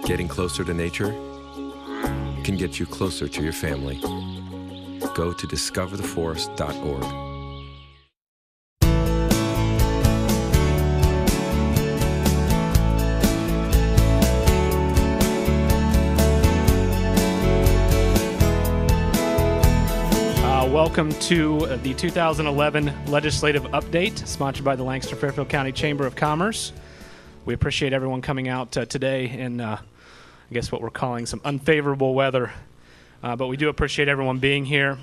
Getting closer to nature can get you closer to your family. Go to discovertheforest.org. Welcome to the 2011 Legislative Update, sponsored by the Lancaster Fairfield County Chamber of Commerce. We appreciate everyone coming out today in, I guess what we're calling some unfavorable weather, but we do appreciate everyone being here.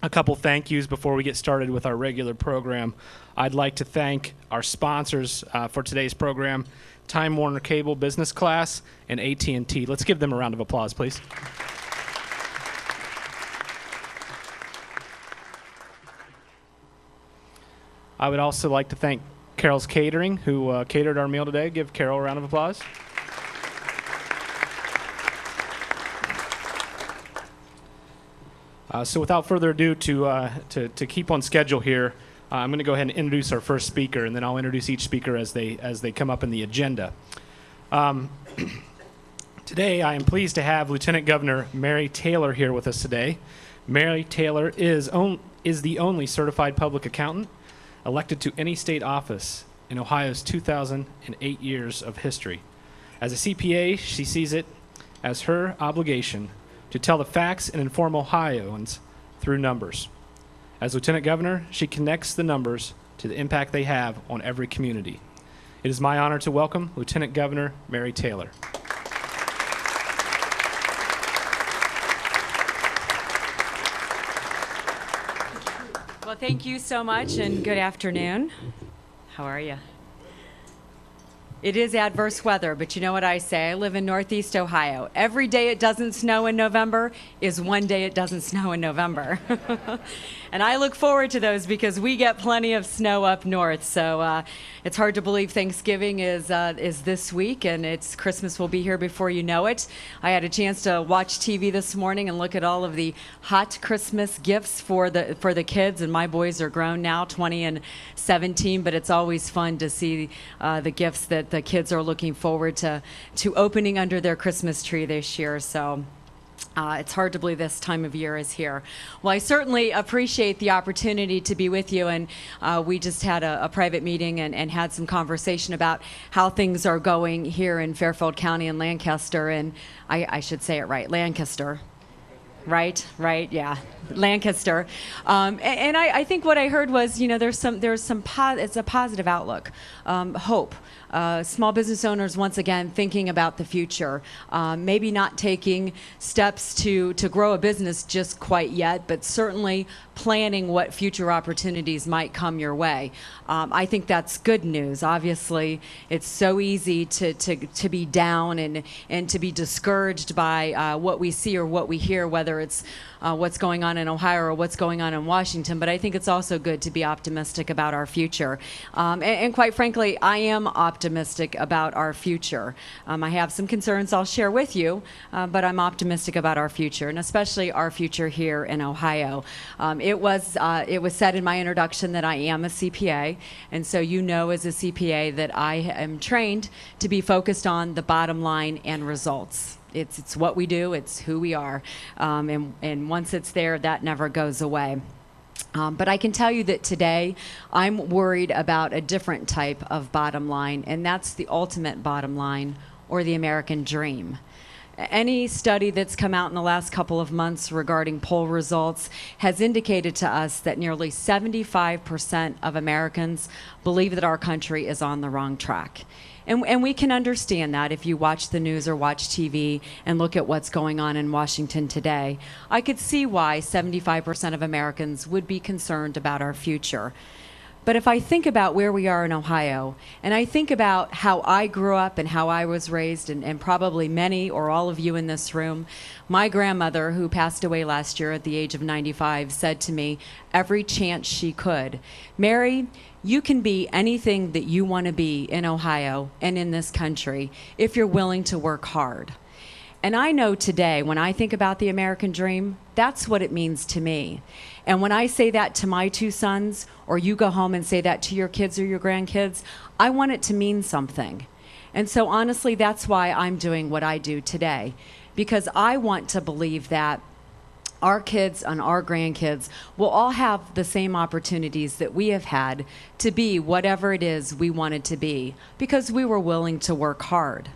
A couple thank yous before we get started with our regular program. I'd like to thank our sponsors for today's program, Time Warner Cable Business Class and AT&T. Let's give them a round of applause, please. I would also like to thank Carol's Catering, who catered our meal today. Give Carol a round of applause. So without further ado, to keep on schedule here, I'm going to go ahead and introduce our first speaker, and then I'll introduce each speaker as they come up in the agenda. Today, I am pleased to have Lieutenant Governor Mary Taylor here with us today. Mary Taylor is the only certified public accountant elected to any state office in Ohio's 2008 years of history. As a CPA, she sees it as her obligation to tell the facts and inform Ohioans through numbers. As Lieutenant Governor, she connects the numbers to the impact they have on every community. It is my honor to welcome Lieutenant Governor Mary Taylor. Well, thank you so much, and good afternoon. How are you? It is adverse weather, but you know what I say? I live in Northeast Ohio. Every day it doesn't snow in November is one day it doesn't snow in November. And I look forward to those because we get plenty of snow up north. So it's hard to believe Thanksgiving is this week, and Christmas will be here before you know it. I had a chance to watch TV this morning and look at all of the hot Christmas gifts for the kids, and my boys are grown now, 20 and 17, but it's always fun to see the gifts that the kids are looking forward to opening under their Christmas tree this year. So it's hard to believe this time of year is here. Well, I certainly appreciate the opportunity to be with you, and we just had a private meeting and had some conversation about how things are going here in Fairfield County and Lancaster, and I should say it right, Lancaster. Right, yeah, Lancaster, and I think what I heard was, it's a positive outlook, hope. Small business owners once again thinking about the future, maybe not taking steps to grow a business just quite yet, but certainly planning what future opportunities might come your way. I think that's good news. Obviously, it's so easy to be down and to be discouraged by what we see or what we hear, whether it's what's going on in Ohio or what's going on in Washington, but I think it's also good to be optimistic about our future. And quite frankly, I am optimistic about our future. I have some concerns I'll share with you, but I'm optimistic about our future, and especially our future here in Ohio. It was said in my introduction that I am a CPA, and so as a CPA that I am trained to be focused on the bottom line and results. It's what we do, it's who we are, and once it's there, that never goes away. But I can tell you that today I'm worried about a different type of bottom line, and that's the ultimate bottom line, or the American dream. Any study that's come out in the last couple of months regarding poll results has indicated to us that nearly 75% of Americans believe that our country is on the wrong track. And we can understand that if you watch the news or watch TV and look at what's going on in Washington today. I could see why 75% of Americans would be concerned about our future. But if I think about where we are in Ohio, and I think about how I grew up and how I was raised, and probably many or all of you in this room, my grandmother, who passed away last year at the age of 95, said to me every chance she could, "Mary, you can be anything that you want to be in Ohio and in this country if you're willing to work hard." And I know today, when I think about the American dream, that's what it means to me. And when I say that to my two sons, or you go home and say that to your kids or your grandkids, I want it to mean something. And so honestly, that's why I'm doing what I do today, because I want to believe that our kids and our grandkids will all have the same opportunities that we have had to be whatever it is we wanted to be, because we were willing to work hard.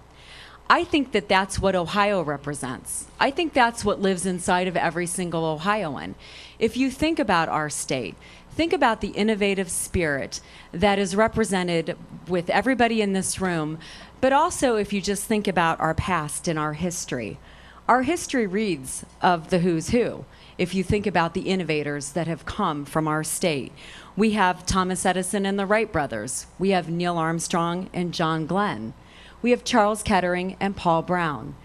I think that that's what Ohio represents. I think that's what lives inside of every single Ohioan. If you think about our state, think about the innovative spirit that is represented with everybody in this room, but also if you just think about our past and our history. Our history reads of the who's who. If you think about the innovators that have come from our state, we have Thomas Edison and the Wright brothers. We have Neil Armstrong and John Glenn. We have Charles Kettering and Paul Brown.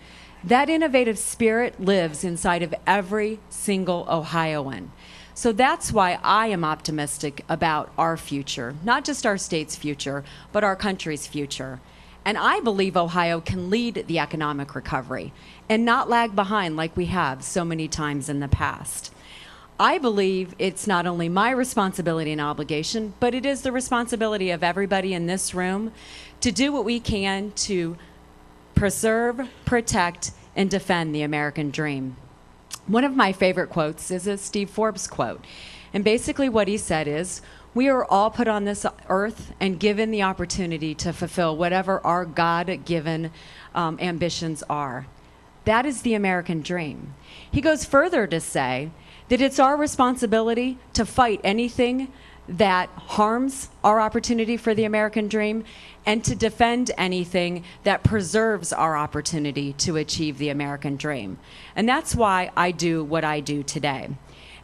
That innovative spirit lives inside of every single Ohioan. So that's why I am optimistic about our future, not just our state's future, but our country's future. And I believe Ohio can lead the economic recovery and not lag behind like we have so many times in the past. I believe it's not only my responsibility and obligation, but it is the responsibility of everybody in this room to do what we can to preserve, protect, and defend the American dream. One of my favorite quotes is a Steve Forbes quote. And basically what he said is, we are all put on this earth and given the opportunity to fulfill whatever our God-given ambitions are. That is the American dream. He goes further to say that it's our responsibility to fight anything that harms our opportunity for the American dream and to defend anything that preserves our opportunity to achieve the American dream. And that's why I do what I do today.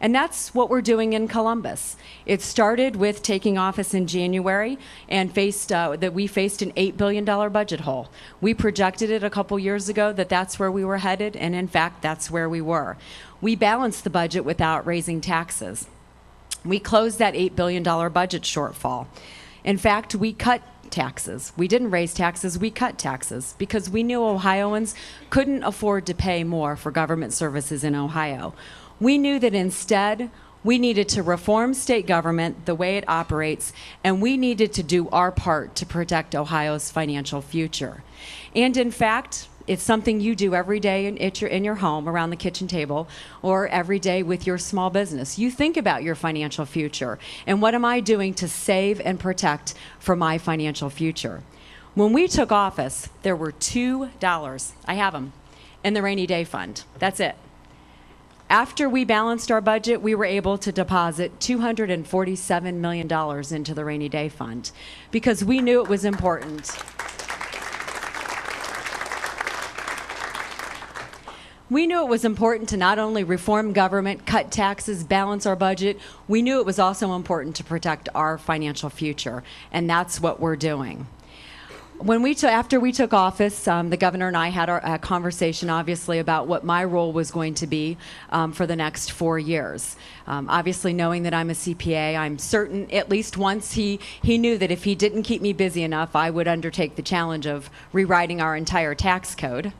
And that's what we're doing in Columbus. It started with taking office in January and we faced an $8 billion budget hole. We projected it a couple years ago that that's where we were headed, and in fact, that's where we were. We balanced the budget without raising taxes. We closed that $8 billion budget shortfall. In fact, we cut taxes. We didn't raise taxes, we cut taxes because we knew Ohioans couldn't afford to pay more for government services in Ohio. We knew that instead, we needed to reform state government the way it operates, and we needed to do our part to protect Ohio's financial future. And in fact, it's something you do every day in your home, around the kitchen table, or every day with your small business. You think about your financial future, and what am I doing to save and protect for my financial future? When we took office, there were $2, I have them, in the rainy day fund. That's it. After we balanced our budget, we were able to deposit $247 million into the rainy day fund because we knew it was important. We knew it was important to not only reform government, cut taxes, balance our budget, we knew it was also important to protect our financial future, and that's what we're doing. After we took office, the governor and I had a conversation, obviously, about what my role was going to be for the next 4 years. Obviously, knowing that I'm a CPA, I'm certain at least once he knew that if he didn't keep me busy enough, I would undertake the challenge of rewriting our entire tax code,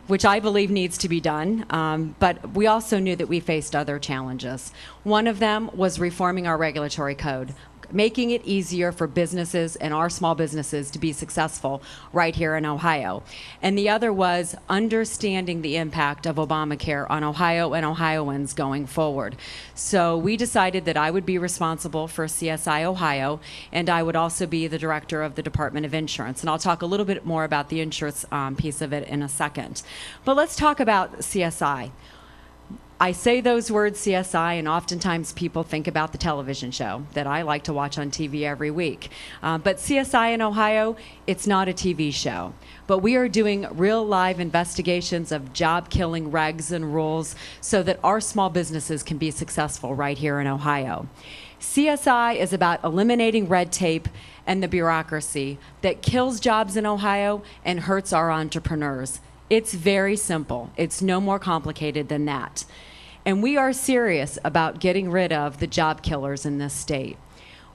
which I believe needs to be done, but we also knew that we faced other challenges. One of them was reforming our regulatory code, making it easier for businesses and our small businesses to be successful right here in Ohio. And the other was understanding the impact of Obamacare on Ohio and Ohioans going forward. So we decided that I would be responsible for CSI Ohio, and I would also be the director of the Department of Insurance. And I'll talk a little bit more about the insurance piece of it in a second. But let's talk about CSI. I say those words, CSI, and oftentimes people think about the television show that I like to watch on TV every week. But CSI in Ohio, it's not a TV show. But we are doing real live investigations of job-killing regs and rules so that our small businesses can be successful right here in Ohio. CSI is about eliminating red tape and the bureaucracy that kills jobs in Ohio and hurts our entrepreneurs. It's very simple. It's no more complicated than that. And we are serious about getting rid of the job killers in this state.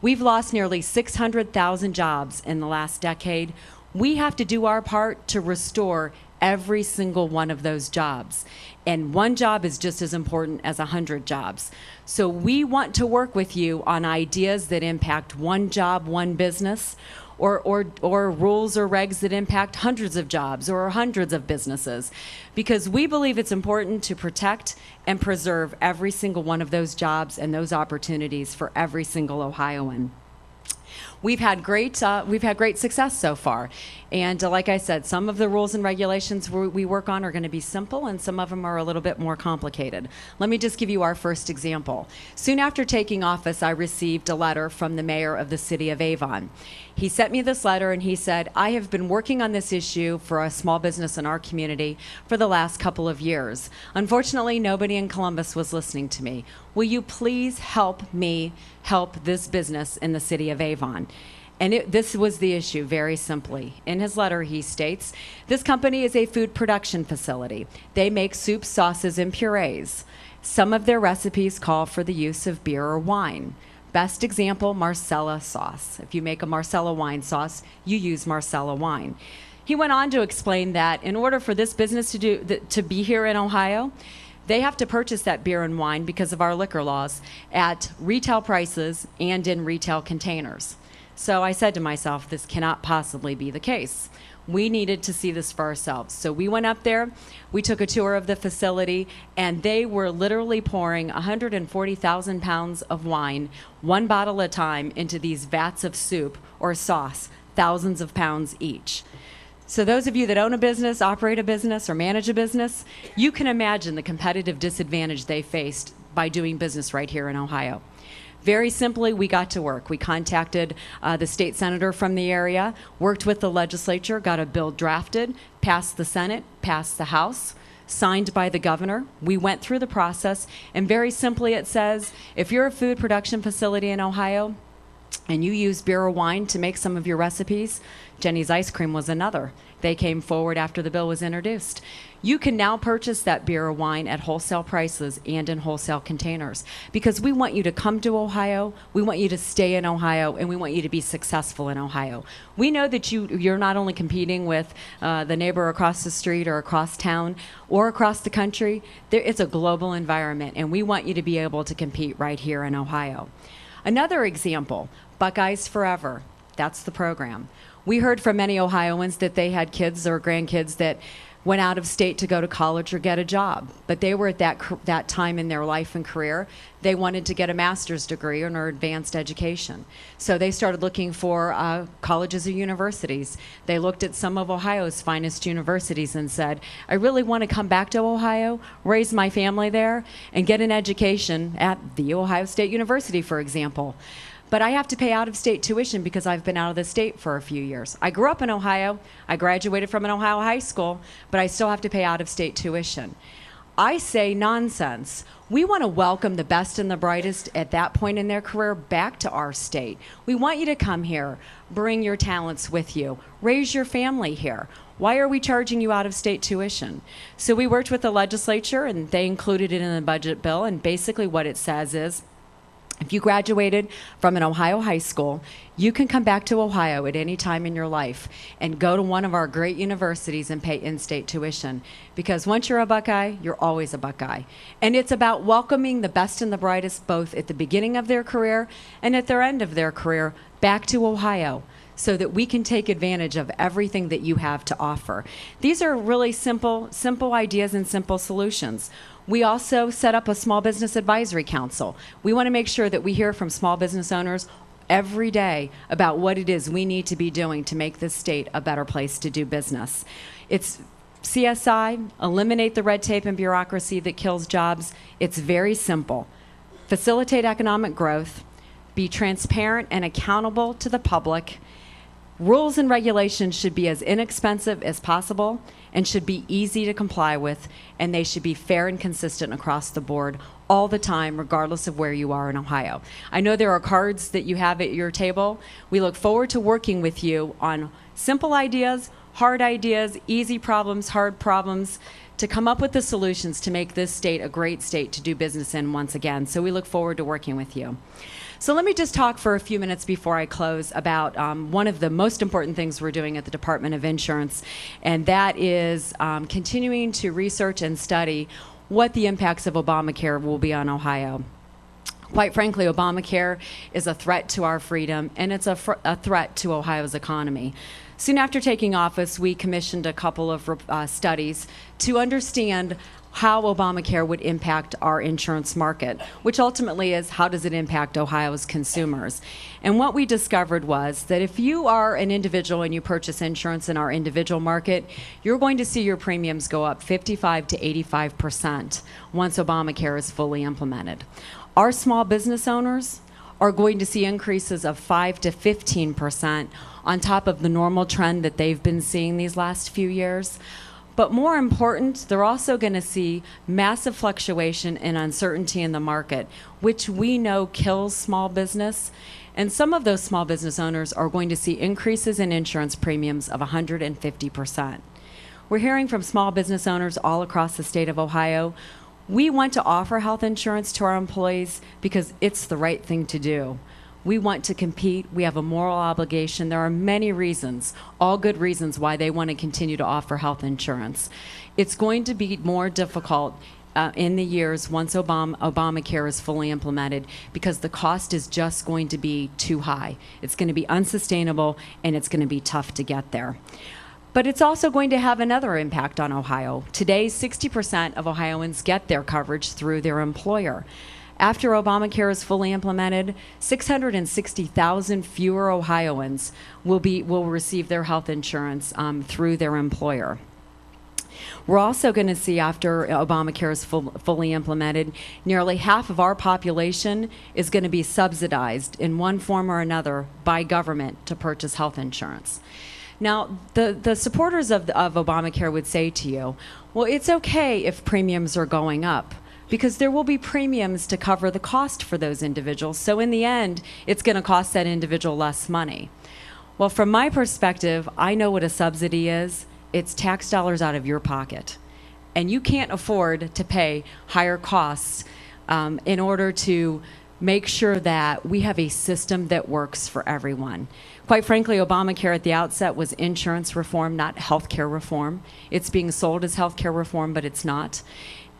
We've lost nearly 600,000 jobs in the last decade. We have to do our part to restore every single one of those jobs. And one job is just as important as 100 jobs. So we want to work with you on ideas that impact one job, one business, or rules or regs that impact hundreds of jobs or hundreds of businesses. Because we believe it's important to protect and preserve every single one of those jobs and those opportunities for every single Ohioan. We've had great success so far. And like I said, some of the rules and regulations we work on are going to be simple, and some of them are a little bit more complicated. Let me just give you our first example. Soon after taking office, I received a letter from the mayor of the city of Avon. He sent me this letter and he said, I have been working on this issue for a small business in our community for the last couple of years. Unfortunately, nobody in Columbus was listening to me. Will you please help me help this business in the city of Avon? And this was the issue, very simply. In his letter, he states, this company is a food production facility. They make soups, sauces, and purees. Some of their recipes call for the use of beer or wine. Best example, Marsala sauce. If you make a Marsala wine sauce, you use Marsala wine. He went on to explain that in order for this business to be here in Ohio, they have to purchase that beer and wine because of our liquor laws at retail prices and in retail containers. So I said to myself, this cannot possibly be the case. We needed to see this for ourselves. So we went up there, we took a tour of the facility, and they were literally pouring 140,000 pounds of wine, one bottle at a time, into these vats of soup or sauce, thousands of pounds each. So those of you that own a business, operate a business, or manage a business, you can imagine the competitive disadvantage they faced by doing business right here in Ohio. Very simply, we got to work. We contacted the state senator from the area, worked with the legislature, got a bill drafted, passed the Senate, passed the House, signed by the governor. We went through the process, and very simply it says, if you're a food production facility in Ohio and you use beer or wine to make some of your recipes, Jenny's Ice Cream was another. They came forward after the bill was introduced. You can now purchase that beer or wine at wholesale prices and in wholesale containers, because we want you to come to Ohio, we want you to stay in Ohio, and we want you to be successful in Ohio. We know that you're not only competing with the neighbor across the street or across town or across the country. It's a global environment, and we want you to be able to compete right here in Ohio. Another example, Buckeyes Forever. That's the program. We heard from many Ohioans that they had kids or grandkids that went out of state to go to college or get a job, but they were at that time in their life and career, they wanted to get a master's degree or an advanced education. So they started looking for colleges or universities. They looked at some of Ohio's finest universities and said, I really want to come back to Ohio, raise my family there, and get an education at the Ohio State University, for example. But I have to pay out-of-state tuition because I've been out of the state for a few years. I grew up in Ohio. I graduated from an Ohio high school, but I still have to pay out-of-state tuition. I say nonsense. We want to welcome the best and the brightest at that point in their career back to our state. We want you to come here, bring your talents with you, raise your family here. Why are we charging you out-of-state tuition? So we worked with the legislature, and they included it in the budget bill, and basically what it says is, if you graduated from an Ohio high school, you can come back to Ohio at any time in your life and go to one of our great universities and pay in-state tuition. Because once you're a Buckeye, you're always a Buckeye. And it's about welcoming the best and the brightest both at the beginning of their career and at their end of their career back to Ohio, so that we can take advantage of everything that you have to offer. These are really simple ideas and simple solutions. We also set up a small business advisory council. We want to make sure that we hear from small business owners every day about what it is we need to be doing to make this state a better place to do business. It's CSI, eliminate the red tape and bureaucracy that kills jobs. It's very simple. Facilitate economic growth, be transparent and accountable to the public, Rules and regulations should be as inexpensive as possible and should be easy to comply with, and they should be fair and consistent across the board all the time, regardless of where you are in Ohio. I know there are cards that you have at your table. We look forward to working with you on simple ideas, hard ideas, easy problems, hard problems, to come up with the solutions to make this state a great state to do business in once again. So we look forward to working with you. So let me just talk for a few minutes before I close about one of the most important things we're doing at the Department of Insurance, and that is continuing to research and study what the impacts of Obamacare will be on Ohio. Quite frankly, Obamacare is a threat to our freedom, and it's a threat to Ohio's economy. Soon after taking office, we commissioned a couple of studies to understand how Obamacare would impact our insurance market, which ultimately is how does it impact Ohio's consumers. And what we discovered was that if you are an individual and you purchase insurance in our individual market, you're going to see your premiums go up 55 to 85% once Obamacare is fully implemented. Our small business owners are going to see increases of 5 to 15% on top of the normal trend that they've been seeing these last few years. But more important, they're also going to see massive fluctuation and uncertainty in the market, which we know kills small business. And some of those small business owners are going to see increases in insurance premiums of 150%. We're hearing from small business owners all across the state of Ohio. We want to offer health insurance to our employees because it's the right thing to do. We want to compete. We have a moral obligation. There are many reasons, all good reasons, why they want to continue to offer health insurance. It's going to be more difficult in the years once Obamacare is fully implemented because the cost is just going to be too high. It's going to be unsustainable, and it's going to be tough to get there. But it's also going to have another impact on Ohio. Today, 60% of Ohioans get their coverage through their employer. After Obamacare is fully implemented, 660,000 fewer Ohioans will receive their health insurance through their employer. We're also going to see, after Obamacare is fully implemented, nearly half of our population is going to be subsidized in one form or another by government to purchase health insurance. Now, the supporters of Obamacare would say to you, well, it's okay if premiums are going up, because there will be premiums to cover the cost for those individuals. So in the end, it's going to cost that individual less money. Well, from my perspective, I know what a subsidy is. It's tax dollars out of your pocket. And you can't afford to pay higher costs in order to make sure that we have a system that works for everyone. Quite frankly, Obamacare at the outset was insurance reform, not healthcare reform. It's being sold as healthcare reform, but it's not.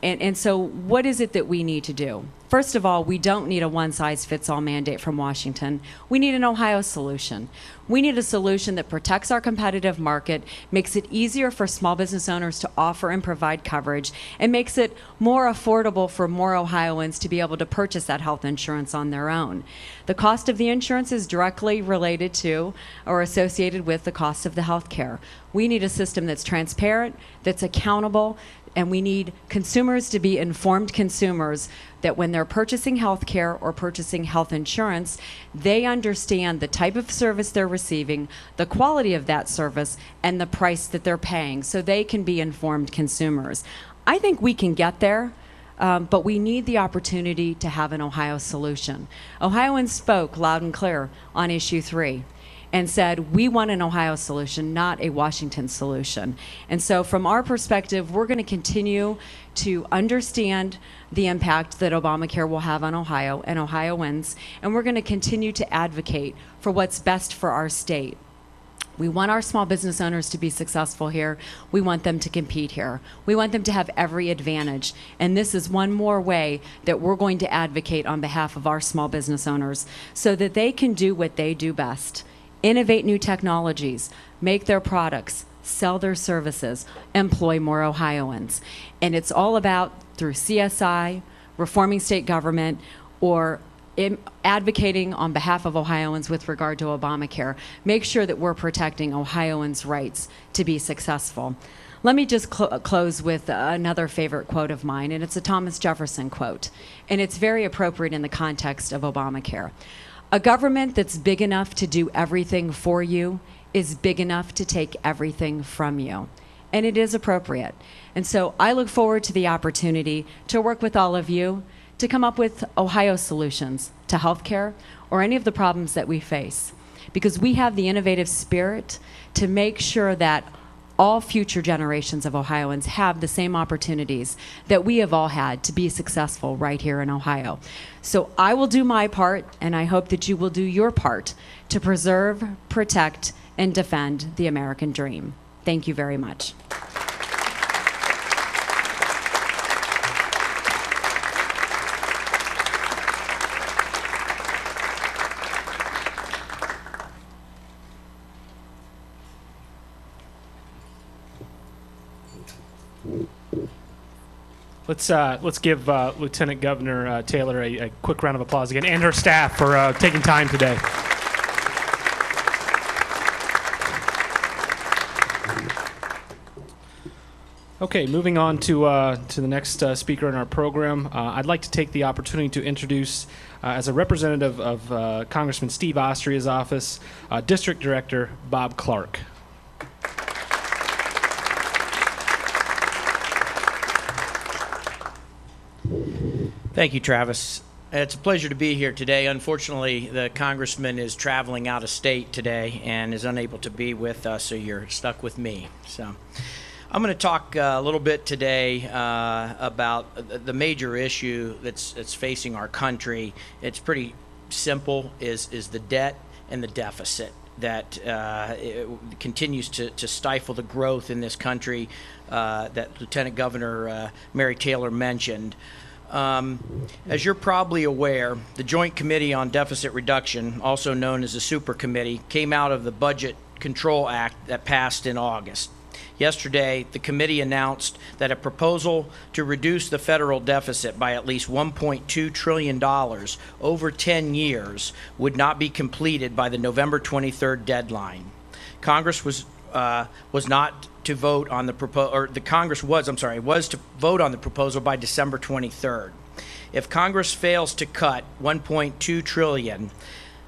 And so what is it that we need to do? First of all, we don't need a one-size-fits-all mandate from Washington. We need an Ohio solution. We need a solution that protects our competitive market, makes it easier for small business owners to offer and provide coverage, and makes it more affordable for more Ohioans to be able to purchase that health insurance on their own. The cost of the insurance is directly related to or associated with the cost of the health care. We need a system that's transparent, that's accountable, and we need consumers to be informed consumers that when they're purchasing health care or purchasing health insurance, they understand the type of service they're receiving, the quality of that service, and the price that they're paying, so they can be informed consumers. I think we can get there, but we need the opportunity to have an Ohio solution. Ohioans spoke loud and clear on issue 3. And said, we want an Ohio solution, not a Washington solution. And so from our perspective, we're going to continue to understand the impact that Obamacare will have on Ohio and Ohioans, and we're going to continue to advocate for what's best for our state. We want our small business owners to be successful here. We want them to compete here. We want them to have every advantage. And this is one more way that we're going to advocate on behalf of our small business owners so that they can do what they do best. Innovate new technologies, make their products, sell their services, employ more Ohioans. And it's all about, through CSI, reforming state government, or advocating on behalf of Ohioans with regard to Obamacare, make sure that we're protecting Ohioans' rights to be successful. Let me just close with another favorite quote of mine, and it's a Thomas Jefferson quote, and it's very appropriate in the context of Obamacare. A government that's big enough to do everything for you is big enough to take everything from you. And it is appropriate. And so I look forward to the opportunity to work with all of you to come up with Ohio solutions to healthcare or any of the problems that we face. Because we have the innovative spirit to make sure that all future generations of Ohioans have the same opportunities that we have all had to be successful right here in Ohio. So I will do my part, and I hope that you will do your part to preserve, protect, and defend the American dream. Thank you very much. Let's give Lieutenant Governor Taylor a quick round of applause again, and her staff for taking time today. Okay, moving on to the next speaker in our program. I'd like to take the opportunity to introduce, as a representative of Congressman Steve Austria's office, District Director Bob Clark. Thank you, Travis. It's a pleasure to be here today. Unfortunately, the congressman is traveling out of state today and is unable to be with us, so you're stuck with me. So I'm going to talk a little bit today about the major issue that's facing our country. It's pretty simple, is the debt and the deficit that it continues to stifle the growth in this country that Lieutenant Governor Mary Taylor mentioned. As you're probably aware, the Joint Committee on Deficit Reduction, also known as the Super Committee, came out of the Budget Control Act that passed in August. Yesterday, the committee announced that a proposal to reduce the federal deficit by at least $1.2 trillion over 10 years would not be completed by the November 23rd deadline. Congress was not to vote on the was to vote on the proposal by December 23rd. If Congress fails to cut $1.2 trillion,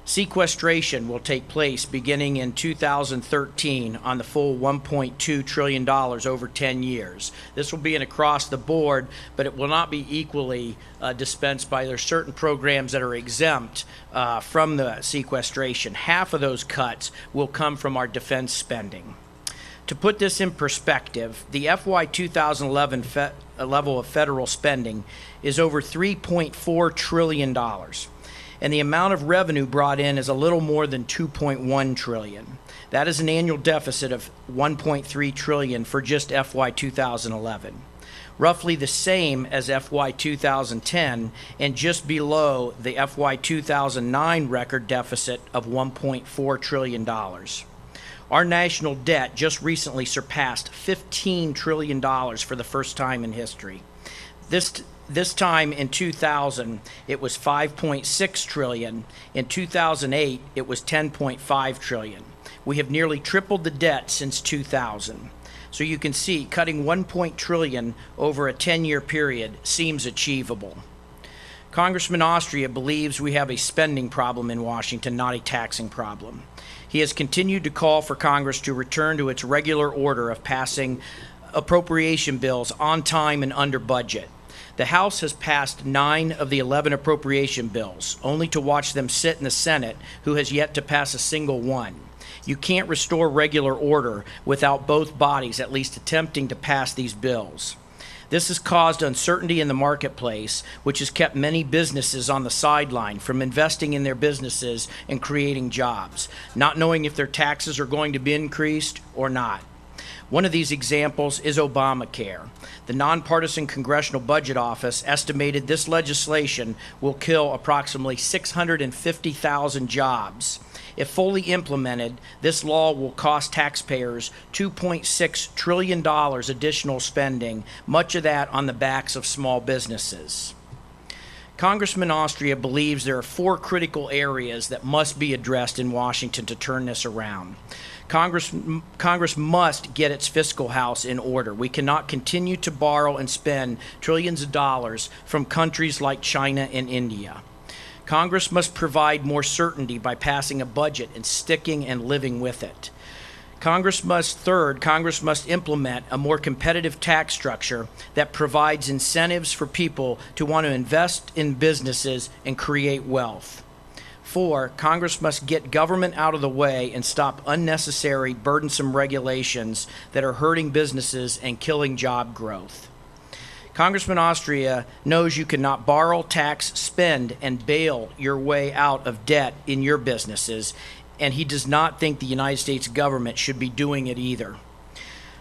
sequestration will take place beginning in 2013 on the full $1.2 trillion over 10 years. This will be an across the board, but it will not be equally dispensed by there are certain programs that are exempt from the sequestration. Half of those cuts will come from our defense spending. To put this in perspective, the FY 2011 level of federal spending is over $3.4 trillion, and the amount of revenue brought in is a little more than $2.1 trillion. That is an annual deficit of $1.3 trillion for just FY 2011. Roughly the same as FY 2010 and just below the FY 2009 record deficit of $1.4 trillion. Our national debt just recently surpassed $15 trillion for the first time in history. This time in 2000, it was $5.6 trillion. In 2008, it was $10.5 trillion. We have nearly tripled the debt since 2000. So you can see cutting $1 trillion over a 10-year period seems achievable. Congressman Austria believes we have a spending problem in Washington, not a taxing problem. He has continued to call for Congress to return to its regular order of passing appropriation bills on time and under budget. The House has passed 9 of the 11 appropriation bills, only to watch them sit in the Senate, who has yet to pass a single one. You can't restore regular order without both bodies at least attempting to pass these bills. This has caused uncertainty in the marketplace, which has kept many businesses on the sideline from investing in their businesses and creating jobs, not knowing if their taxes are going to be increased or not. One of these examples is Obamacare. The Nonpartisan Congressional Budget Office estimated this legislation will kill approximately 650,000 jobs. If fully implemented, this law will cost taxpayers $2.6 trillion additional spending, much of that on the backs of small businesses. Congressman Austria believes there are 4 critical areas that must be addressed in Washington to turn this around. Congress must get its fiscal house in order. We cannot continue to borrow and spend trillions of dollars from countries like China and India. Congress must provide more certainty by passing a budget and sticking and living with it. Congress must implement a more competitive tax structure that provides incentives for people to want to invest in businesses and create wealth. 4, Congress must get government out of the way and stop unnecessary, burdensome regulations that are hurting businesses and killing job growth. Congressman Austria knows you cannot borrow, tax, spend, and bail your way out of debt in your businesses, and he does not think the United States government should be doing it either.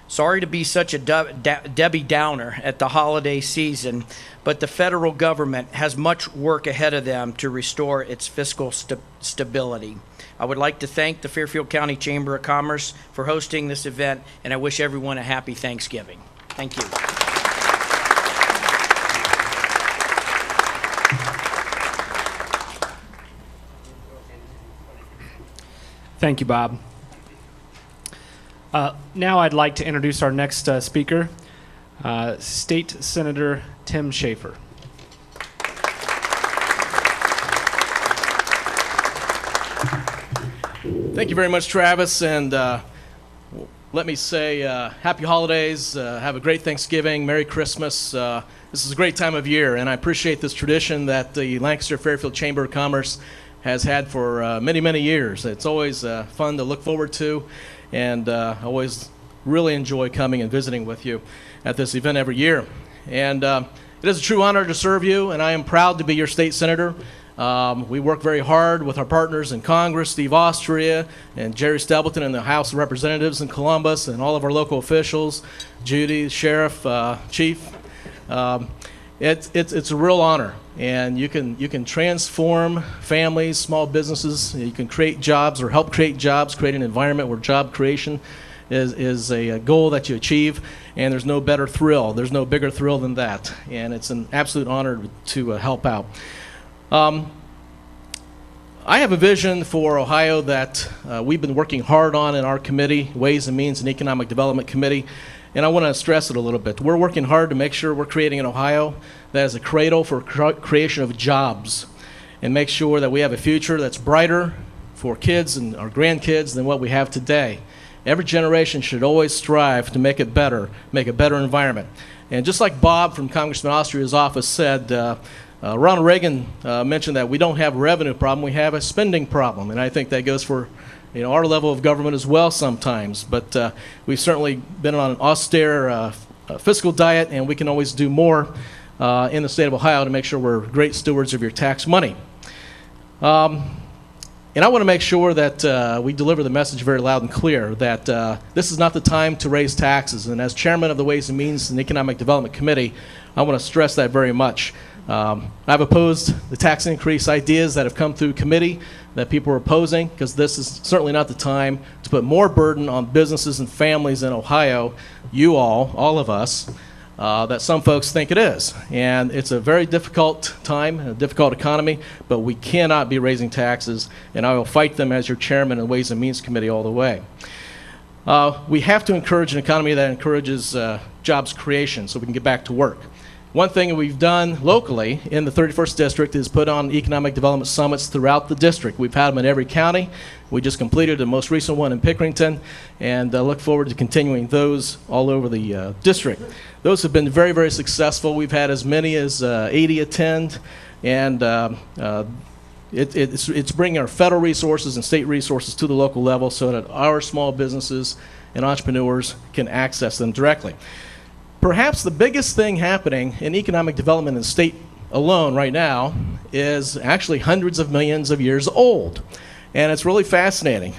Sorry to be such a Debbie Downer at the holiday season, but the federal government has much work ahead of them to restore its fiscal stability. I would like to thank the Fairfield County Chamber of Commerce for hosting this event, and I wish everyone a happy Thanksgiving. Thank you. Thank you, Bob. Now I'd like to introduce our next speaker, State Senator Tim Schaefer. Thank you very much, Travis, and let me say happy holidays, have a great Thanksgiving, Merry Christmas. This is a great time of year, and I appreciate this tradition that the Lancaster Fairfield Chamber of Commerce has had for many, many years. It's always fun to look forward to, and I always really enjoy coming and visiting with you at this event every year. And it is a true honor to serve you, and I am proud to be your state senator. We work very hard with our partners in Congress, Steve Austria and Jerry Stapleton in the House of Representatives in Columbus, and all of our local officials, Judy, Sheriff, Chief. It's a real honor, and you can transform families, small businesses. You can create jobs or help create jobs, create an environment where job creation is a goal that you achieve, and there's no better thrill. There's no bigger thrill than that, and it's an absolute honor to help out. I have a vision for Ohio that we've been working hard on in our committee, Ways and Means and Economic Development Committee, and I want to stress it a little bit. We're working hard to make sure we're creating an Ohio that is a cradle for creation of jobs, and make sure that we have a future that's brighter for kids and our grandkids than what we have today. Every generation should always strive to make it better, make a better environment. And just like Bob from Congressman Austria's office said, Ronald Reagan mentioned that we don't have a revenue problem, we have a spending problem, and I think that goes for our level of government as well sometimes. But we've certainly been on an austere fiscal diet, and we can always do more in the state of Ohio to make sure we're great stewards of your tax money. And I want to make sure that we deliver the message very loud and clear that this is not the time to raise taxes. And as chairman of the Ways and Means and Economic Development Committee, I want to stress that very much. I've opposed the tax increase ideas that have come through committee that people are opposing, because this is certainly not the time to put more burden on businesses and families in Ohio, you all of us, that some folks think it is. And it's a very difficult time, a difficult economy, but we cannot be raising taxes, and I will fight them as your chairman of the Ways and Means Committee all the way. We have to encourage an economy that encourages jobs creation so we can get back to work. One thing that we've done locally in the 31st District is put on economic development summits throughout the district. We've had them in every county. We just completed the most recent one in Pickerington, and look forward to continuing those all over the district. Those have been very, very successful. We've had as many as 80 attend, and it's bringing our federal resources and state resources to the local level so that our small businesses and entrepreneurs can access them directly. Perhaps the biggest thing happening in economic development in the state alone right now is actually hundreds of millions of years old, and it's really fascinating.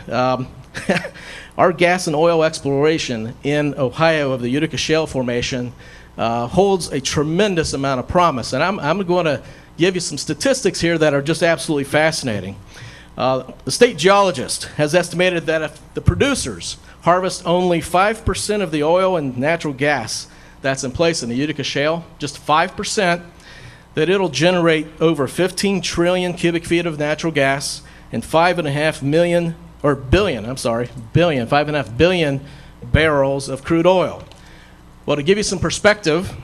Our gas and oil exploration in Ohio of the Utica Shale Formation holds a tremendous amount of promise, and I'm going to give you some statistics here that are just absolutely fascinating. The state geologist has estimated that if the producers harvest only 5% of the oil and natural gas that's in place in the Utica Shale, just 5%, that it'll generate over 15 trillion cubic feet of natural gas and 5.5 billion barrels of crude oil. Well, to give you some perspective,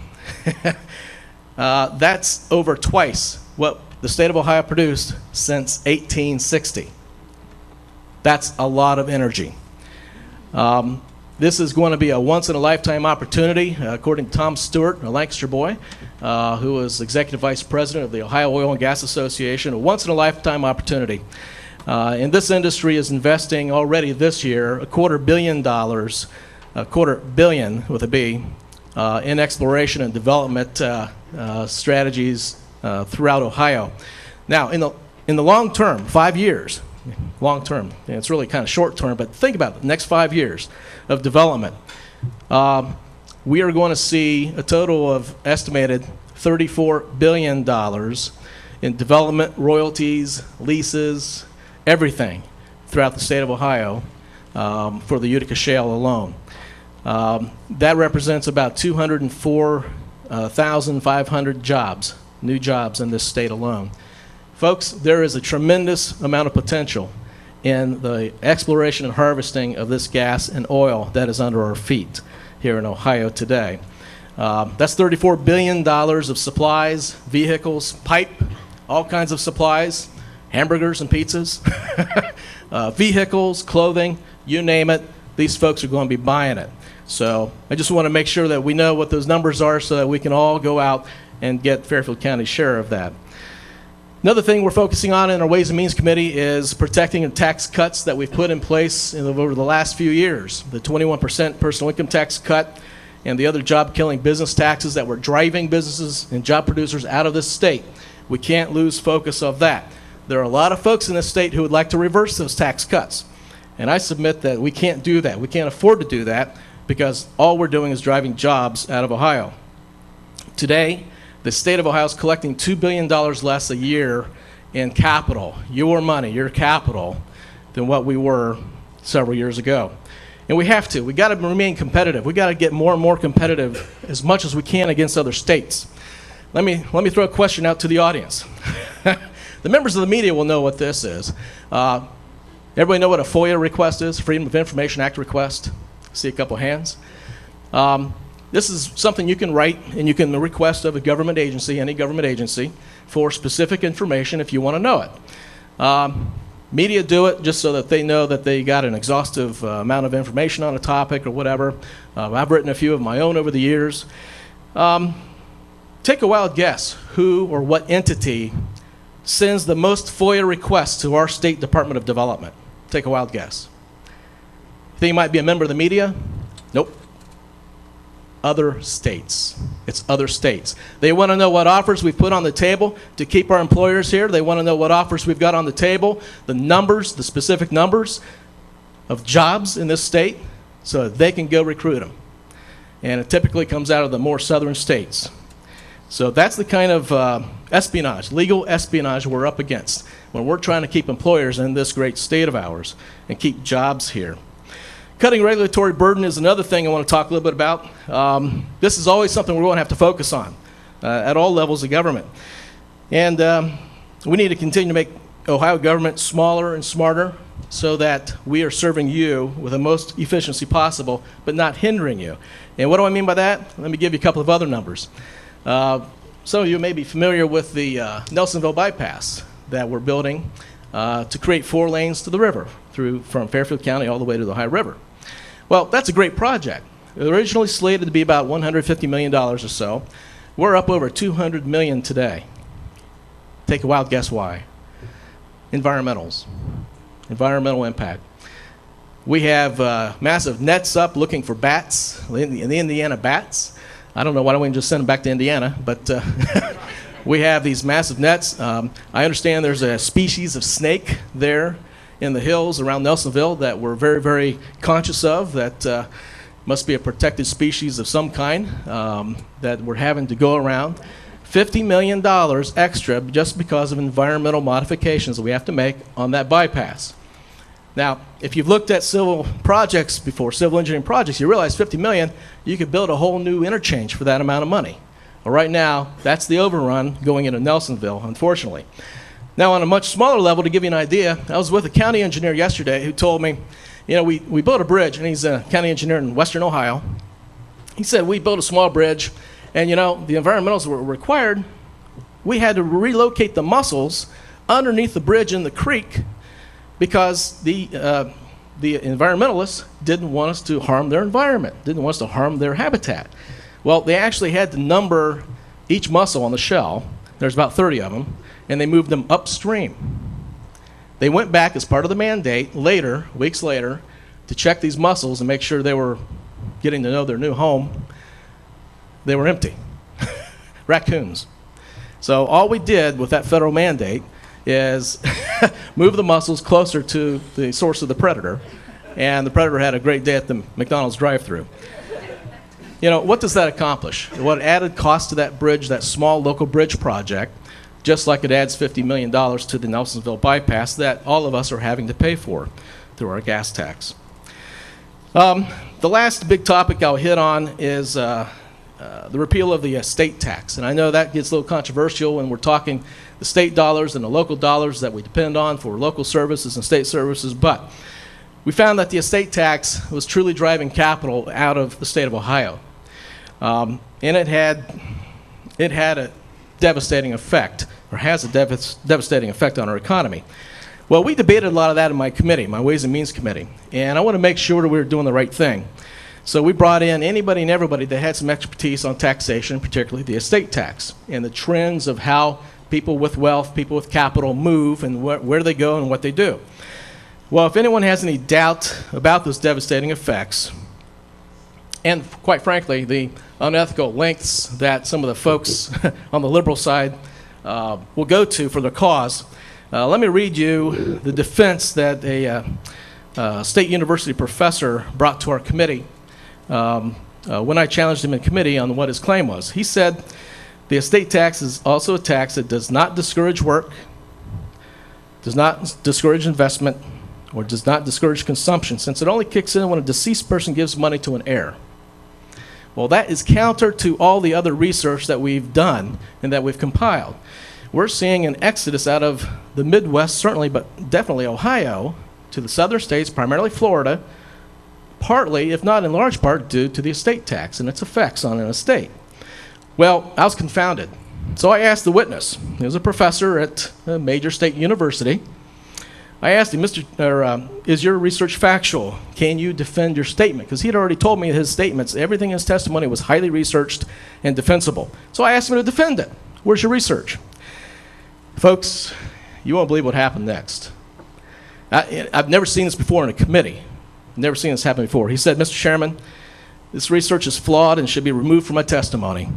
that's over twice what the state of Ohio produced since 1860. That's a lot of energy. This is going to be a once-in-a-lifetime opportunity, according to Tom Stewart, a Lancaster boy, who was Executive Vice President of the Ohio Oil and Gas Association, a once-in-a-lifetime opportunity. And this industry is investing already this year $250 million, $250 million with a B, in exploration and development strategies throughout Ohio. Now, in the long term, 5 years, long term, and it's really kind of short term, but think about it, the next 5 years of development, we are going to see a total of estimated $34 billion in development, royalties, leases, everything throughout the state of Ohio for the Utica Shale alone. That represents about 204,500 jobs, new jobs in this state alone. Folks, there is a tremendous amount of potential in the exploration and harvesting of this gas and oil that is under our feet here in Ohio today. That's $34 billion of supplies, vehicles, pipe, all kinds of supplies, hamburgers and pizzas, vehicles, clothing, you name it, these folks are going to be buying it. So I just want to make sure that we know what those numbers are so that we can all go out and get Fairfield County's share of that. Another thing we're focusing on in our Ways and Means Committee is protecting the tax cuts that we've put in place over the last few years. The 21% personal income tax cut and the other job-killing business taxes that were driving businesses and job producers out of this state. We can't lose focus of that. There are a lot of folks in this state who would like to reverse those tax cuts. And I submit that we can't do that. We can't afford to do that because all we're doing is driving jobs out of Ohio. Today, the state of Ohio is collecting $2 billion less a year in capital, your money, your capital, than what we were several years ago. And we have to. We got to remain competitive. We got to get more and more competitive as much as we can against other states. Let me throw a question out to the audience. The members of the media will know what this is. Everybody know what a FOIA request is, Freedom of Information Act request? See a couple hands. This is something you can write and you can request of a government agency, any government agency, for specific information if you want to know it. Media do it just so that they know that they got an exhaustive amount of information on a topic or whatever. I've written a few of my own over the years. Take a wild guess who or what entity sends the most FOIA requests to our State Department of Development. Take a wild guess. Think you might be a member of the media? Nope. Other states. It's other states. They want to know what offers we've put on the table to keep our employers here. They want to know what offers we've got on the table, the numbers, the specific numbers of jobs in this state so that they can go recruit them. And it typically comes out of the more southern states. So that's the kind of espionage, legal espionage we're up against when we're trying to keep employers in this great state of ours and keep jobs here. Cutting regulatory burden is another thing I want to talk a little bit about. This is always something we're going to have to focus on at all levels of government. And we need to continue to make Ohio government smaller and smarter so that we are serving you with the most efficiency possible, but not hindering you. And what do I mean by that? Let me give you a couple of other numbers. Some of you may be familiar with the Nelsonville bypass that we're building to create 4 lanes to the river from Fairfield County all the way to the Ohio River. Well, that's a great project. It was originally slated to be about $150 million or so. We're up over $200 million today. Take a wild guess why. Environmental impact. We have massive nets up looking for bats, the Indiana bats. I don't know why don't we just send them back to Indiana, but we have these massive nets. I understand there's a species of snake there in the hills around Nelsonville that we're very, very conscious of, that must be a protected species of some kind that we're having to go around. $50 million extra just because of environmental modifications that we have to make on that bypass. Now, if you've looked at civil projects before, civil engineering projects, you realize $50 million, you could build a whole new interchange for that amount of money. Well, right now, that's the overrun going into Nelsonville, unfortunately. Now, on a much smaller level, to give you an idea, I was with a county engineer yesterday who told me, you know, we built a bridge, and he's a county engineer in western Ohio. He said, we built a small bridge, and, you know, the environmentals were required, we had to relocate the mussels underneath the bridge in the creek because the environmentalists didn't want us to harm their environment, didn't want us to harm their habitat. Well, they actually had to number each mussel on the shell. There's about 30 of them, and they moved them upstream. They went back as part of the mandate later, weeks later, to check these mussels and make sure they were getting to know their new home. They were empty. Raccoons. So all we did with that federal mandate is move the mussels closer to the source of the predator, and the predator had a great day at the McDonald's drive-thru. You know, what does that accomplish? What added cost to that bridge, that small local bridge project, just like it adds $50 million to the Nelsonville bypass that all of us are having to pay for through our gas tax. The last big topic I'll hit on is the repeal of the estate tax. And I know that gets a little controversial when we're talking the state dollars and the local dollars that we depend on for local services and state services, but we found that the estate tax was truly driving capital out of the state of Ohio. And it had a devastating effect, or has a devastating effect on our economy. Well, we debated a lot of that in my committee, my Ways and Means Committee, and I want to make sure that we were doing the right thing. So we brought in anybody and everybody that had some expertise on taxation, particularly the estate tax, and the trends of how people with wealth, people with capital move, and where they go and what they do. Well, if anyone has any doubt about those devastating effects, and quite frankly, the unethical lengths that some of the folks on the liberal side will go to for their cause, let me read you the defense that a state university professor brought to our committee when I challenged him in committee on what his claim was. He said, the estate tax is also a tax that does not discourage work, does not discourage investment, or does not discourage consumption, since it only kicks in when a deceased person gives money to an heir. Well, that is counter to all the other research that we've done and that we've compiled. We're seeing an exodus out of the Midwest, certainly, but definitely Ohio, to the southern states, primarily Florida, partly, if not in large part, due to the estate tax and its effects on an estate. Well, I was confounded. So I asked the witness. He was a professor at a major state university. I asked him, is your research factual? Can you defend your statement? Because he had already told me his statements, everything in his testimony was highly researched and defensible. So I asked him to defend it. Where's your research? Folks, you won't believe what happened next. I've never seen this before in a committee. I've never seen this happen before. He said, Mr. Chairman, this research is flawed and should be removed from my testimony.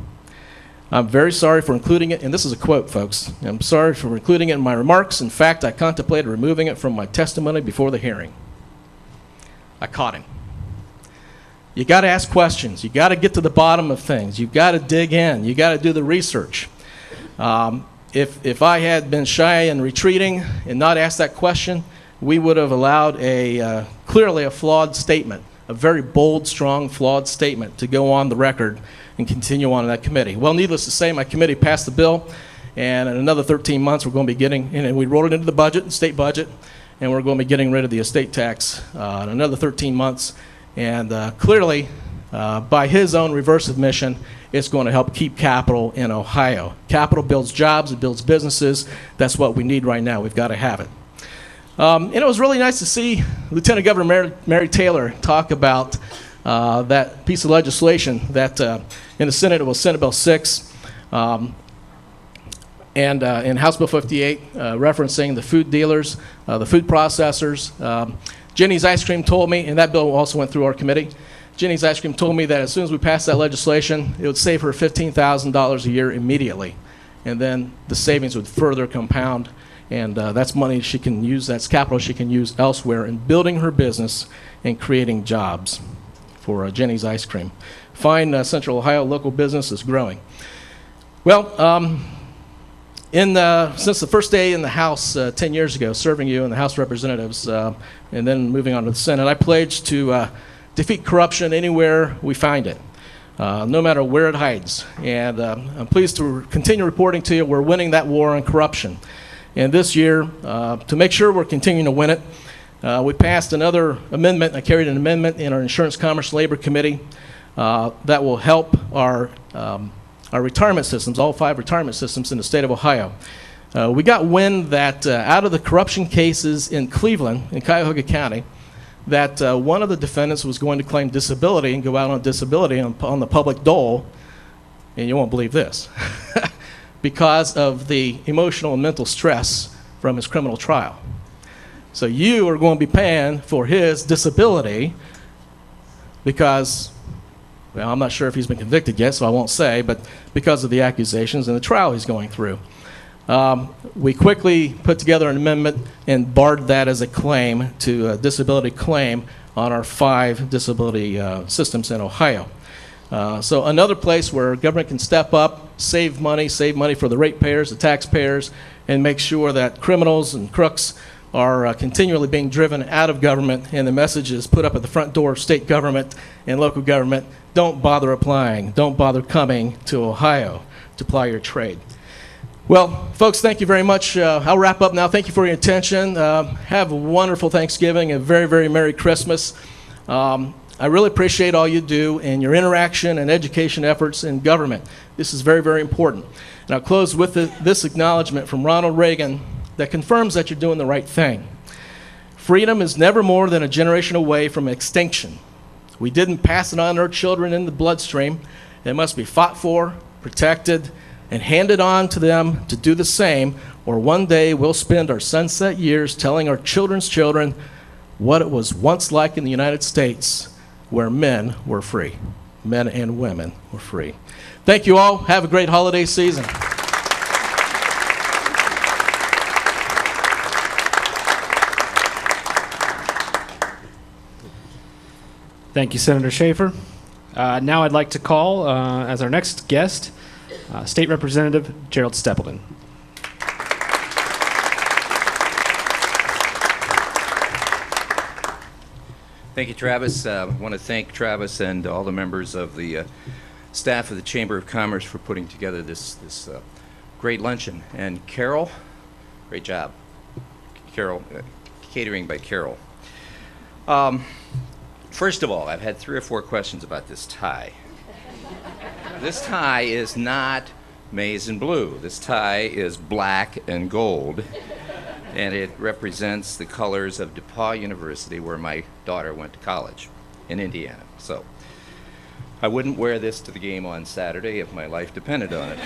I'm very sorry for including it, and this is a quote, folks. I'm sorry for including it in my remarks. In fact, I contemplated removing it from my testimony before the hearing. I caught him. You got to ask questions. You got to get to the bottom of things. You've got to dig in. You got to do the research. If I had been shy and retreating and not asked that question, we would have allowed clearly a flawed statement, a very bold, strong, flawed statement to go on the record and continue on in that committee. Well, needless to say, my committee passed the bill, and in another 13 months, we're going to be getting, and we rolled it into the budget, the state budget, and we're going to be getting rid of the estate tax in another 13 months. And clearly, by his own reverse admission, it's going to help keep capital in Ohio. Capital builds jobs, it builds businesses. That's what we need right now. We've got to have it. And it was really nice to see Lieutenant Governor Mary Taylor talk about that piece of legislation that in the Senate, it was Senate Bill 6, and in House Bill 58, referencing the food dealers, the food processors. Jenny's Ice Cream told me, and that bill also went through our committee, Jenny's Ice Cream told me that as soon as we passed that legislation, it would save her $15,000 a year immediately. And then the savings would further compound, and that's money she can use, that's capital she can use elsewhere in building her business and creating jobs for Jenny's Ice Cream. Fine Central Ohio local business is growing. Well, since the first day in the House 10 years ago, serving you in the House of Representatives, and then moving on to the Senate, I pledged to defeat corruption anywhere we find it, no matter where it hides. And I'm pleased to continue reporting to you we're winning that war on corruption. And this year, to make sure we're continuing to win it, we passed another amendment. I carried an amendment in our Insurance, Commerce, and Labor Committee that will help our retirement systems, all 5 retirement systems in the state of Ohio. We got wind that out of the corruption cases in Cleveland, in Cuyahoga County, that one of the defendants was going to claim disability and go out on disability on the public dole, and you won't believe this, because of the emotional and mental stress from his criminal trial. So you are going to be paying for his disability because, well, I'm not sure if he's been convicted yet, so I won't say, but because of the accusations and the trial he's going through. We quickly put together an amendment and barred that as a claim to a disability claim on our 5 disability systems in Ohio. So another place where government can step up, save money for the ratepayers, the taxpayers, and make sure that criminals and crooks are continually being driven out of government, and the message is put up at the front door of state government and local government: don't bother applying, don't bother coming to Ohio to ply your trade. Well, folks, thank you very much. I'll wrap up now. Thank you for your attention. Have a wonderful Thanksgiving, a very, very Merry Christmas. I really appreciate all you do and your interaction and education efforts in government. This is very, very important. And I'll close with this acknowledgement from Ronald Reagan that confirms that you're doing the right thing. Freedom is never more than a generation away from extinction. We didn't pass it on to our children in the bloodstream. It must be fought for, protected, and handed on to them to do the same, or one day we'll spend our sunset years telling our children's children what it was once like in the United States, where men were free. Men and women were free. Thank you all. Have a great holiday season. Thank you, Senator Schaefer. Now I'd like to call, as our next guest, State Representative Gerald Steppleton. Thank you, Travis. I want to thank Travis and all the members of the staff of the Chamber of Commerce for putting together this great luncheon. And Carol, great job. Carol, catering by Carol. First of all, I've had 3 or 4 questions about this tie. This tie is not maize and blue. This tie is black and gold, and it represents the colors of DePauw University, where my daughter went to college in Indiana. So I wouldn't wear this to the game on Saturday if my life depended on it.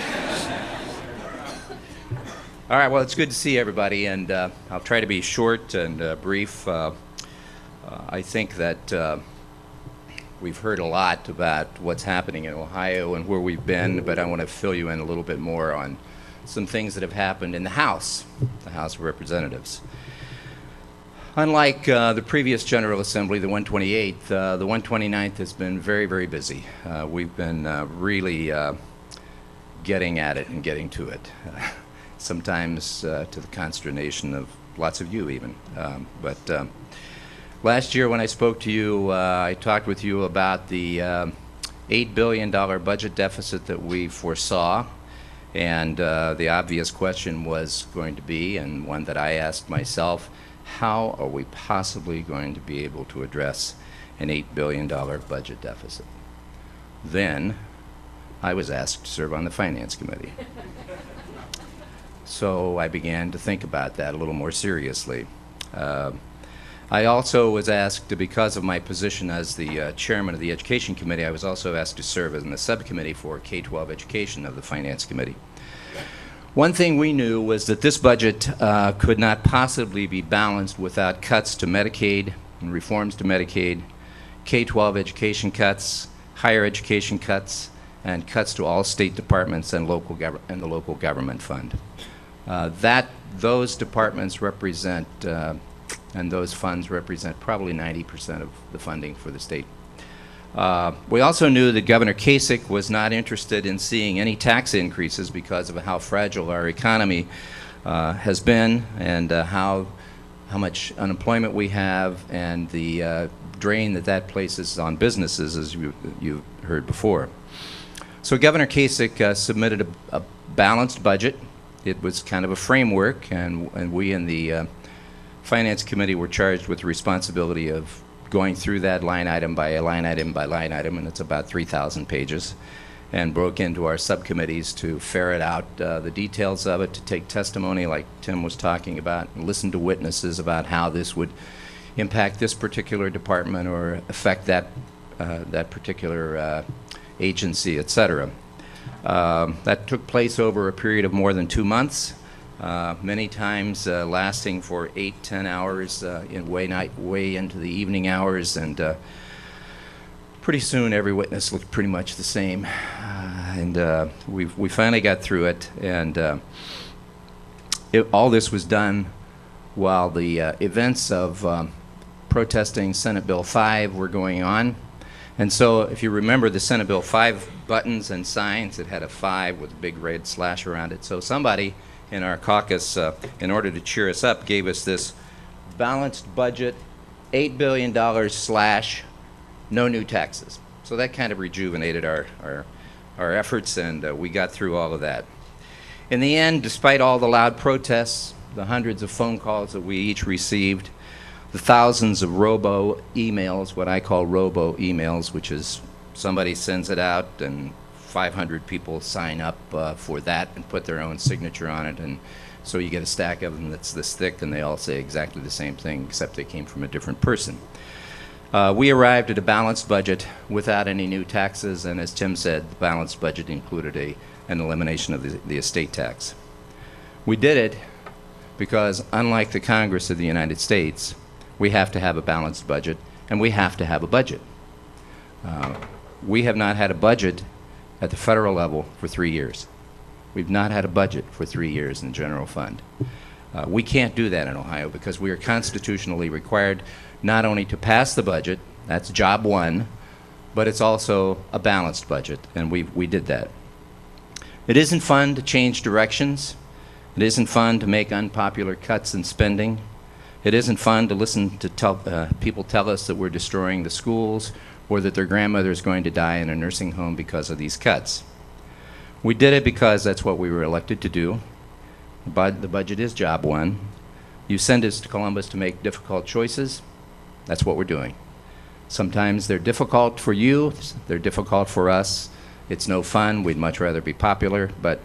All right, well, it's good to see everybody, and I'll try to be short and brief. I think that we've heard a lot about what's happening in Ohio and where we've been, but I want to fill you in a little bit more on some things that have happened in the House of Representatives. Unlike the previous General Assembly, the 128th, the 129th has been very, very busy. We've been really getting at it and getting to it, sometimes to the consternation of lots of you even. But last year when I spoke to you, I talked with you about the $8 billion budget deficit that we foresaw. And the obvious question was going to be, and one that I asked myself, how are we possibly going to be able to address an $8 billion budget deficit? Then I was asked to serve on the Finance Committee. So I began to think about that a little more seriously. I also was asked, because of my position as the chairman of the Education Committee, I was also asked to serve in the subcommittee for K-12 education of the Finance Committee. One thing we knew was that this budget could not possibly be balanced without cuts to Medicaid and reforms to Medicaid, K-12 education cuts, higher education cuts, and cuts to all state departments and the local government fund. Those departments represent and those funds represent probably 90% of the funding for the state. We also knew that Governor Kasich was not interested in seeing any tax increases because of how fragile our economy has been, and how much unemployment we have, and the drain that places on businesses, as you heard before. So Governor Kasich submitted a balanced budget. It was kind of a framework, and we in the Finance Committee were charged with the responsibility of going through that line item by line item by line item, and it's about 3,000 pages, and broke into our subcommittees to ferret out the details of it, to take testimony like Tim was talking about, and listen to witnesses about how this would impact this particular department or affect that particular agency, etc. That took place over a period of more than 2 months, many times lasting for 8-10 hours way into the evening hours, and pretty soon every witness looked pretty much the same. We finally got through it, and all this was done while the events of protesting Senate Bill 5 were going on. And so if you remember the Senate Bill 5 buttons and signs, it had a 5 with a big red slash around it. So somebody in our caucus, in order to cheer us up, gave us this balanced budget, $8 billion slash no new taxes. So that kind of rejuvenated our efforts, and we got through all of that. In the end, despite all the loud protests, the hundreds of phone calls that we each received, the thousands of robo emails, what I call robo emails, which is somebody sends it out and 500 people sign up for that and put their own signature on it, and so you get a stack of them that's this thick, and they all say exactly the same thing, except they came from a different person. We arrived at a balanced budget without any new taxes, and as Tim said, the balanced budget included an elimination of the estate tax. We did it because, unlike the Congress of the United States, we have to have a balanced budget, and we have to have a budget. We have not had a budget at the federal level for 3 years. We've not had a budget for 3 years in the general fund. We can't do that in Ohio because we are constitutionally required not only to pass the budget, that's job one, but it's also a balanced budget, and we did that. It isn't fun to change directions. It isn't fun to make unpopular cuts in spending. It isn't fun to listen to people tell us that we're destroying the schools or that their grandmother is going to die in a nursing home because of these cuts. We did it because that's what we were elected to do. But the budget is job one. You send us to Columbus to make difficult choices. That's what we're doing. Sometimes they're difficult for you. They're difficult for us. It's no fun. We'd much rather be popular, but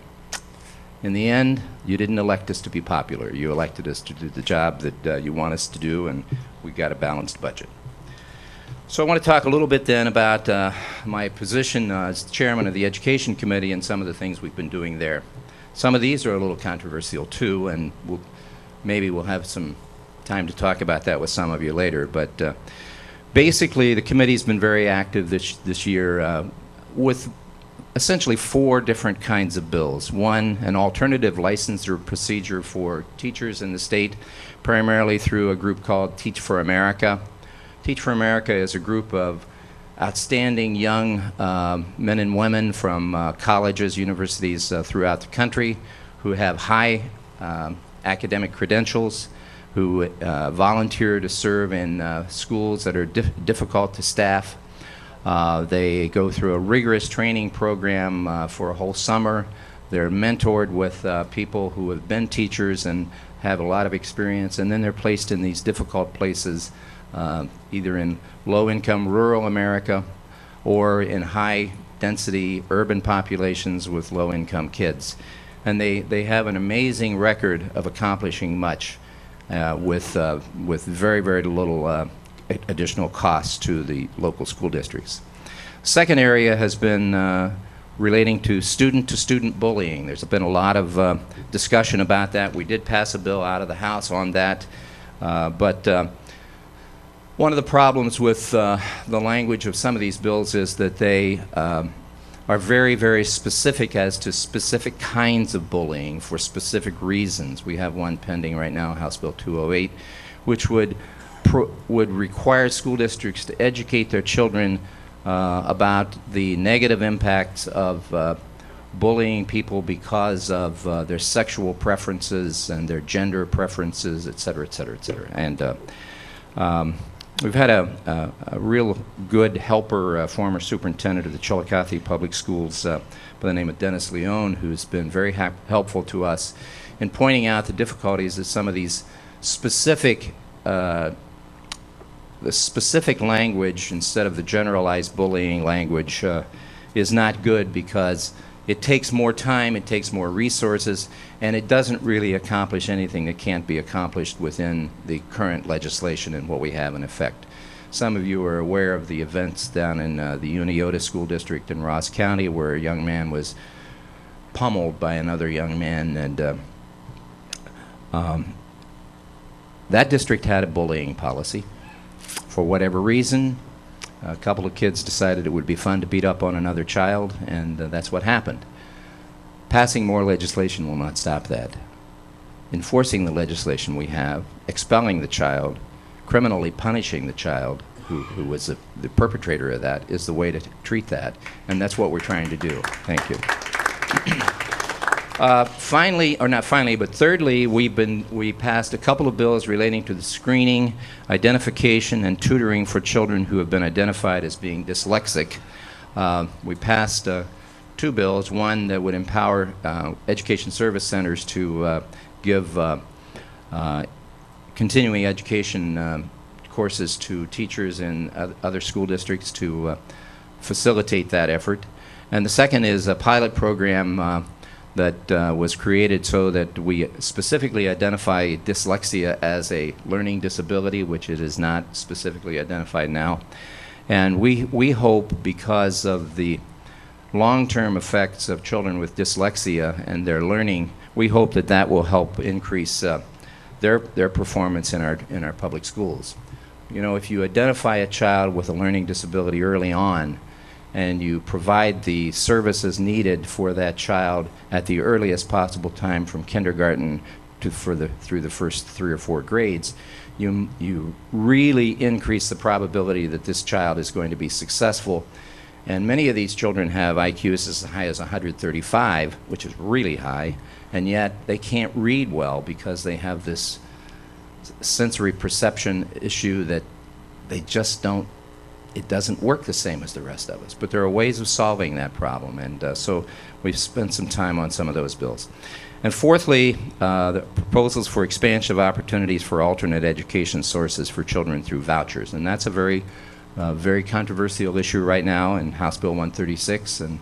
in the end, you didn't elect us to be popular. You elected us to do the job that you want us to do, and we got a balanced budget. So I want to talk a little bit then about my position as chairman of the Education Committee and some of the things we've been doing there. Some of these are a little controversial too, and maybe we'll have some time to talk about that with some of you later. But basically, the committee's been very active this year with essentially 4 different kinds of bills. One, an alternative licensure procedure for teachers in the state, primarily through a group called Teach for America. Teach for America is a group of outstanding young men and women from colleges, universities throughout the country who have high academic credentials, who volunteer to serve in schools that are difficult to staff. They go through a rigorous training program for a whole summer. They're mentored with people who have been teachers and have a lot of experience, and then they're placed in these difficult places, either in low-income rural America or in high-density urban populations with low-income kids. And they have an amazing record of accomplishing much with very, very little additional costs to the local school districts. Second area has been relating to student-to-student bullying. There's been a lot of discussion about that. We did pass a bill out of the House on that, but one of the problems with the language of some of these bills is that they are very, very specific as to specific kinds of bullying for specific reasons. We have one pending right now, House Bill 208, which would require school districts to educate their children about the negative impacts of bullying people because of their sexual preferences and their gender preferences, et cetera, et cetera, et cetera. And we've had a real good helper, former superintendent of the Chillicothe Public Schools by the name of Dennis Leone, who's been very helpful to us in pointing out the difficulties that some of these specific the specific language instead of the generalized bullying language is not good because it takes more time, it takes more resources, and it doesn't really accomplish anything that can't be accomplished within the current legislation and what we have in effect. Some of you are aware of the events down in the Uniota School District in Ross County where a young man was pummeled by another young man, and that district had a bullying policy. For whatever reason, a couple of kids decided it would be fun to beat up on another child, and that's what happened. Passing more legislation will not stop that. Enforcing the legislation we have, expelling the child, criminally punishing the child who was the perpetrator of that is the way to treat that, and that's what we're trying to do. Thank you. Finally, or not finally, but thirdly, we passed a couple of bills relating to the screening, identification, and tutoring for children who have been identified as being dyslexic. We passed two bills, one that would empower education service centers to give continuing education courses to teachers in other school districts to facilitate that effort. And the second is a pilot program that was created so that we specifically identify dyslexia as a learning disability, which it is not specifically identified now. And we hope, because of the long-term effects of children with dyslexia and their learning, we hope that that will help increase their performance in our public schools. You know, if you identify a child with a learning disability early on, and you provide the services needed for that child at the earliest possible time from kindergarten to through the first 3 or 4 grades, you really increase the probability that this child is going to be successful. And many of these children have IQs as high as 135, which is really high, and yet they can't read well because they have this sensory perception issue that they just don't, it doesn't work the same as the rest of us. But there are ways of solving that problem, and so we've spent some time on some of those bills. And fourthly, the proposals for expansion of opportunities for alternate education sources for children through vouchers. And that's a very controversial issue right now in House Bill 136, and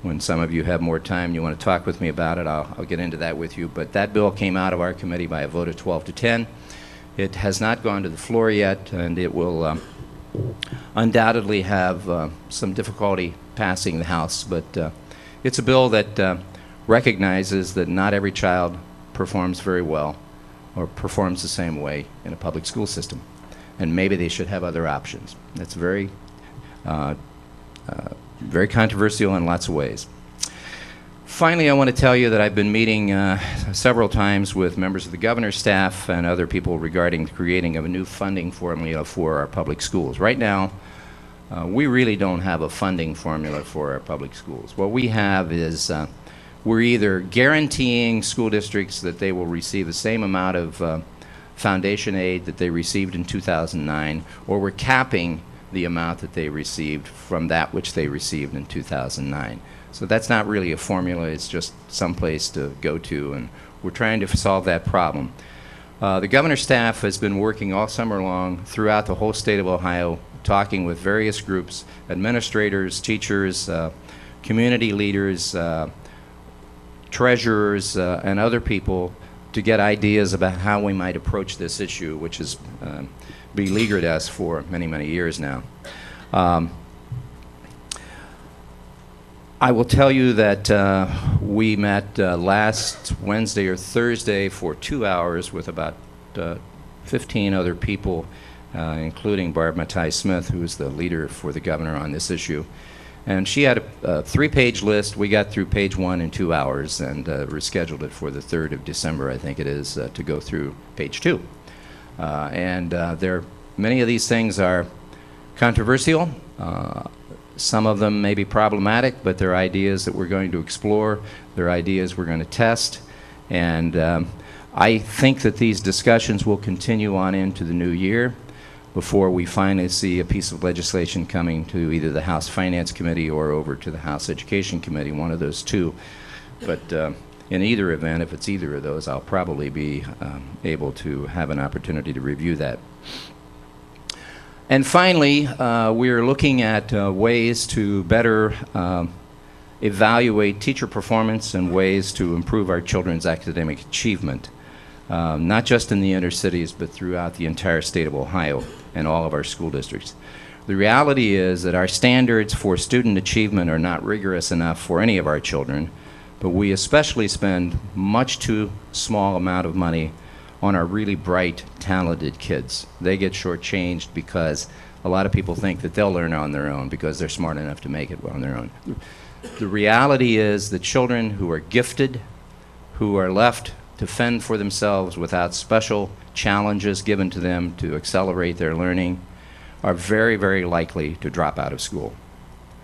when some of you have more time, you want to talk with me about it, I'll get into that with you. But that bill came out of our committee by a vote of 12 to 10. It has not gone to the floor yet, and it will undoubtedly have some difficulty passing the House, but it's a bill that recognizes that not every child performs very well or performs the same way in a public school system, and maybe they should have other options. That's very controversial in lots of ways. Finally, I want to tell you that I've been meeting several times with members of the governor's staff and other people regarding the creating of a new funding formula for our public schools. Right now, we really don't have a funding formula for our public schools. What we have is we're either guaranteeing school districts that they will receive the same amount of foundation aid that they received in 2009, or we're capping the amount that they received from that which they received in 2009. So that's not really a formula, it's just some place to go to, and we're trying to solve that problem. The governor's staff has been working all summer long throughout the whole state of Ohio, talking with various groups, administrators, teachers, community leaders, treasurers, and other people to get ideas about how we might approach this issue, which has beleaguered us for many, many years now. I will tell you that we met last Wednesday or Thursday for 2 hours with about 15 other people, including Barb Matthai-Smith, who is the leader for the governor on this issue. And she had a 3-page list. We got through page 1 in 2 hours, and rescheduled it for the 3rd of December, I think it is, to go through page 2. Many of these things are controversial. Some of them may be problematic, but they're ideas that we're going to explore. They're ideas we're going to test. And I think that these discussions will continue on into the new year before we finally see a piece of legislation coming to either the House Finance Committee or over to the House Education Committee, one of those two. But in either event, if it's either of those, I'll probably be able to have an opportunity to review that. And finally, we're looking at ways to better evaluate teacher performance and ways to improve our children's academic achievement, not just in the inner cities, but throughout the entire state of Ohio and all of our school districts. The reality is that our standards for student achievement are not rigorous enough for any of our children, but we especially spend much too small amount of money on our really bright, talented kids. They get shortchanged because a lot of people think that they'll learn on their own because they're smart enough to make it on their own. The reality is that children who are gifted, who are left to fend for themselves without special challenges given to them to accelerate their learning, are very, very likely to drop out of school.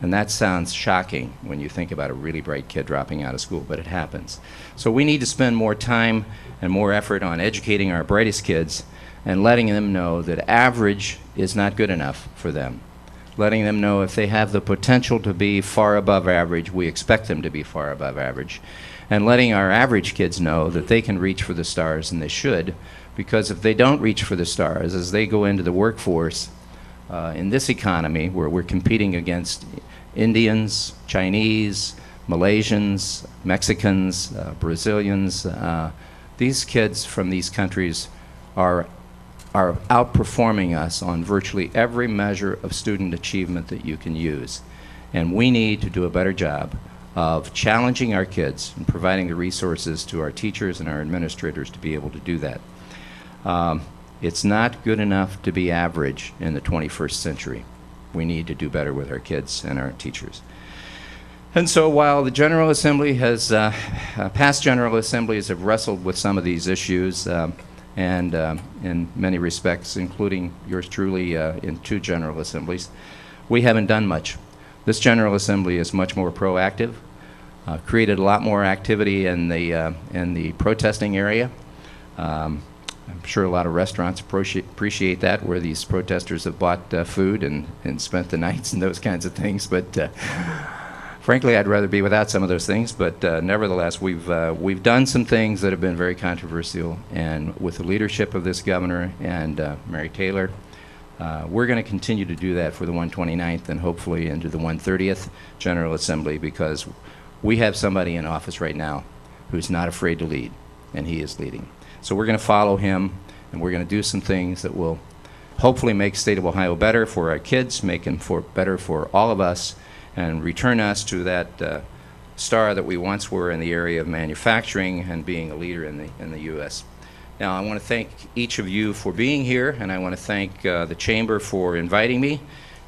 And that sounds shocking when you think about a really bright kid dropping out of school, but it happens. So we need to spend more time and more effort on educating our brightest kids and letting them know that average is not good enough for them. Letting them know if they have the potential to be far above average, we expect them to be far above average. And letting our average kids know that they can reach for the stars, and they should, because if they don't reach for the stars, as they go into the workforce, in this economy where we're competing against Indians, Chinese, Malaysians, Mexicans, Brazilians, these kids from these countries are outperforming us on virtually every measure of student achievement that you can use. And we need to do a better job of challenging our kids and providing the resources to our teachers and our administrators to be able to do that. It's not good enough to be average in the 21st century. We need to do better with our kids and our teachers. And so while the General Assembly has, past General Assemblies have wrestled with some of these issues, and in many respects, including yours truly in 2 General Assemblies, we haven't done much. This General Assembly is much more proactive, created a lot more activity in the protesting area. I'm sure a lot of restaurants appreciate that, where these protesters have bought food and spent the nights and those kinds of things. But frankly, I'd rather be without some of those things. But nevertheless, we've done some things that have been very controversial. And with the leadership of this governor and Mary Taylor, we're going to continue to do that for the 129th and hopefully into the 130th General Assembly, because we have somebody in office right now who's not afraid to lead, and he is leading. So we're going to follow him, and we're going to do some things that will hopefully make the state of Ohio better for our kids, make them better for all of us, and return us to that star that we once were in the area of manufacturing and being a leader in the U.S. Now, I want to thank each of you for being here, and I want to thank the Chamber for inviting me,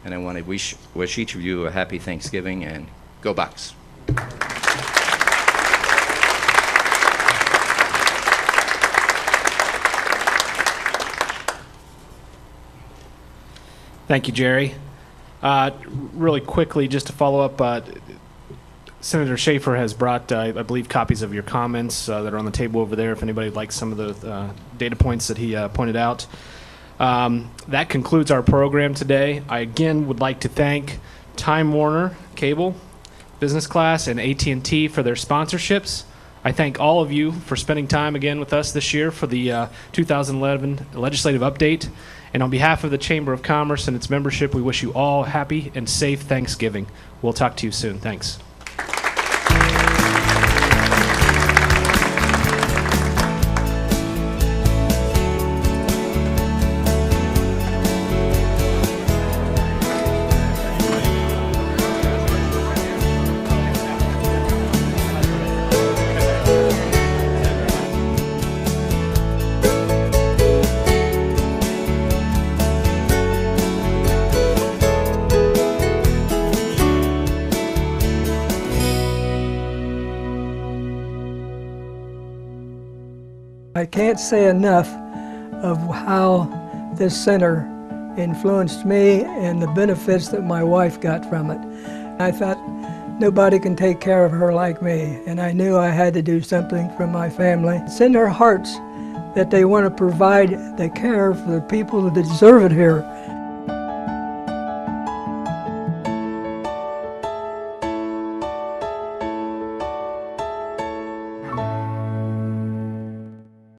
and I want to wish each of you a happy Thanksgiving, and go Bucks. Thank you, Jerry. Really quickly, just to follow up, Senator Schaefer has brought, I believe, copies of your comments that are on the table over there if anybody likes some of the data points that he pointed out. That concludes our program today. I again would like to thank Time Warner Cable, Business Class, and AT&T for their sponsorships. I thank all of you for spending time again with us this year for the 2011 legislative update. And on behalf of the Chamber of Commerce and its membership, we wish you all happy and safe Thanksgiving. We'll talk to you soon. Thanks. I can't say enough of how this center influenced me and the benefits that my wife got from it. I thought nobody can take care of her like me, and I knew I had to do something for my family. It's in their hearts that they want to provide the care for the people that deserve it here.